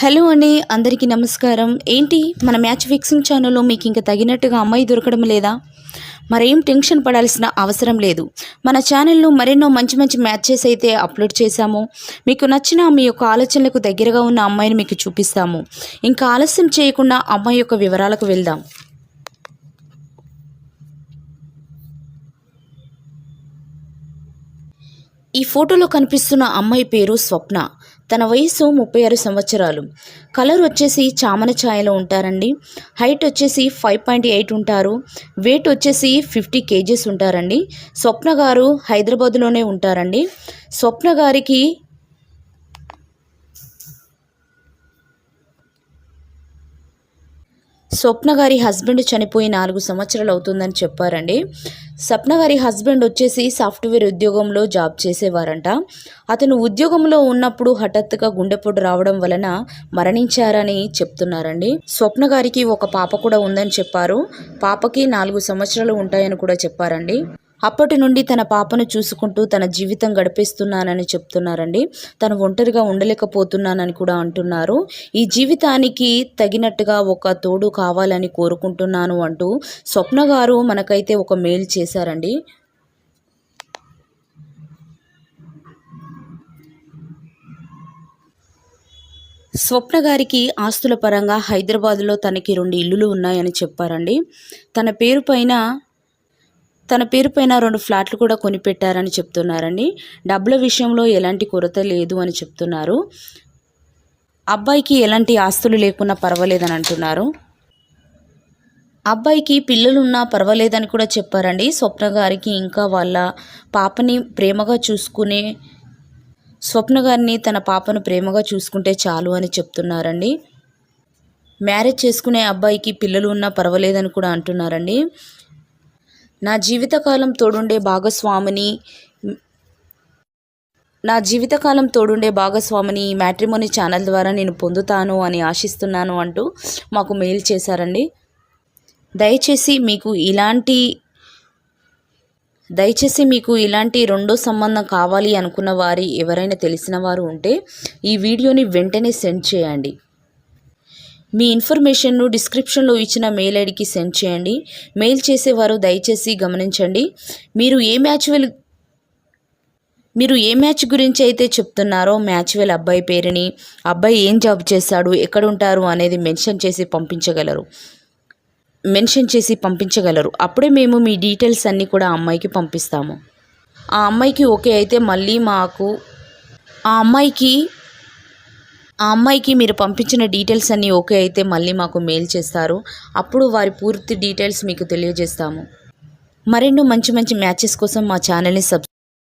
Hello అండి, అందరికీ నమస్కారం. ఏంటి మన మ్యాచ్ ఫిక్సింగ్ ఛానల్లో మీకు ఇంకా తగినట్టుగా అమ్మాయి దొరకడం లేదా? మరేం టెన్షన్ పడాల్సిన అవసరం లేదు. మన ఛానల్లో మరెన్నో మంచి మంచి మ్యాచెస్ అయితే అప్లోడ్ చేశాము. మీకు నచ్చిన మీ యొక్క ఆలోచనలకు దగ్గరగా ఉన్న అమ్మాయిని మీకు చూపిస్తాము. ఇంకా ఆలస్యం చేయకుండా అమ్మాయి యొక్క వివరాలకు వెళ్దాం. ఈ ఫోటోలో కనిపిస్తున్న అమ్మాయి పేరు స్వప్న. తన వయసు 36 సంవత్సరాలు. కలర్ వచ్చేసి చామన ఛాయలో ఉంటారండి. హైట్ వచ్చేసి 5.8 ఉంటారు. వెయిట్ వచ్చేసి 50 kgs ఉంటారండి. స్వప్న గారు హైదరాబాద్లోనే ఉంటారండి. స్వప్న గారికి స్వప్న గారి హస్బెండ్ చనిపోయి 4 సంవత్సరాలు అవుతుందని చెప్పారండి. స్వప్న గారి హస్బెండ్ వచ్చేసి సాఫ్ట్వేర్ ఉద్యోగంలో జాబ్ చేసేవారంట. అతను ఉద్యోగంలో ఉన్నప్పుడు హఠాత్తుగా గుండెపోటు రావడం వలన మరణించారని చెప్తున్నారండి. స్వప్న గారికి ఒక పాప కూడా ఉందని చెప్పారు. పాపకి 4 సంవత్సరాలు ఉంటాయని కూడా చెప్పారండి. అప్పటి నుండి తన పాపను చూసుకుంటూ తన జీవితం గడిపేస్తున్నానని చెప్తున్నారండి. తను ఒంటరిగా ఉండలేకపోతున్నానని కూడా అంటున్నారు. ఈ జీవితానికి తగినట్టుగా ఒక తోడు కావాలని కోరుకుంటున్నాను అంటూ స్వప్న గారు మనకైతే ఒక మెయిల్ చేశారండి. స్వప్న గారికి ఆస్తుల పరంగా హైదరాబాద్లో తనకి 2 ఇల్లులు ఉన్నాయని చెప్పారండి. తన పేరు పైన 2 ఫ్లాట్లు కూడా కొనిపెట్టారని చెప్తున్నారండి. డబ్బుల విషయంలో ఎలాంటి కొరత లేదు అని చెప్తున్నారు. అబ్బాయికి ఎలాంటి ఆస్తులు లేకున్నా పర్వాలేదని అంటున్నారు. అబ్బాయికి పిల్లలున్నా పర్వాలేదని కూడా చెప్పారండి. స్వప్న గారికి ఇంకా వాళ్ళ పాపని ప్రేమగా చూసుకునే స్వప్న గారిని తన పాపను ప్రేమగా చూసుకుంటే చాలు అని చెప్తున్నారండి. మ్యారేజ్ చేసుకునే అబ్బాయికి పిల్లలు ఉన్నా పర్వాలేదని కూడా అంటున్నారండి. నా జీవితకాలం తోడుండే భాగస్వామిని ఈ మ్యాట్రిమోనీ ఛానల్ ద్వారా నేను పొందుతాను అని ఆశిస్తున్నాను అంటూ మాకు మెయిల్ చేశారండి. దయచేసి మీకు ఇలాంటి రెండో సంబంధం కావాలి అనుకున్న వారి ఎవరైనా తెలిసిన వారు ఉంటే ఈ వీడియోని వెంటనే సెండ్ చేయండి. మీ ఇన్ఫర్మేషన్ను డిస్క్రిప్షన్లో ఇచ్చిన మెయిల్ ఐడికి సెండ్ చేయండి. మెయిల్ చేసేవారు దయచేసి గమనించండి. మీరు ఏ మ్యాచ్ గురించి అయితే చెప్తున్నారో మ్యాచ్ వెల్ అబ్బాయి పేరుని, అబ్బాయి ఏం జాబ్ చేస్తాడు, ఎక్కడ ఉంటారు అనేది మెన్షన్ చేసి పంపించగలరు. అప్పుడే మేము మీ డీటెయిల్స్ అన్నీ కూడా ఆ అమ్మాయికి పంపిస్తాము. ఆ అమ్మాయికి ఓకే అయితే మళ్ళీ ఆ అమ్మాయికి మీరు పంపించిన డీటెయిల్స్ అన్నీ ఓకే అయితే మళ్ళీ మాకు మెయిల్ చేస్తారు. అప్పుడు వారి పూర్తి డీటెయిల్స్ మీకు తెలియజేస్తాము. మరెన్నో మంచి మంచి మ్యాచెస్ కోసం మా ఛానల్ని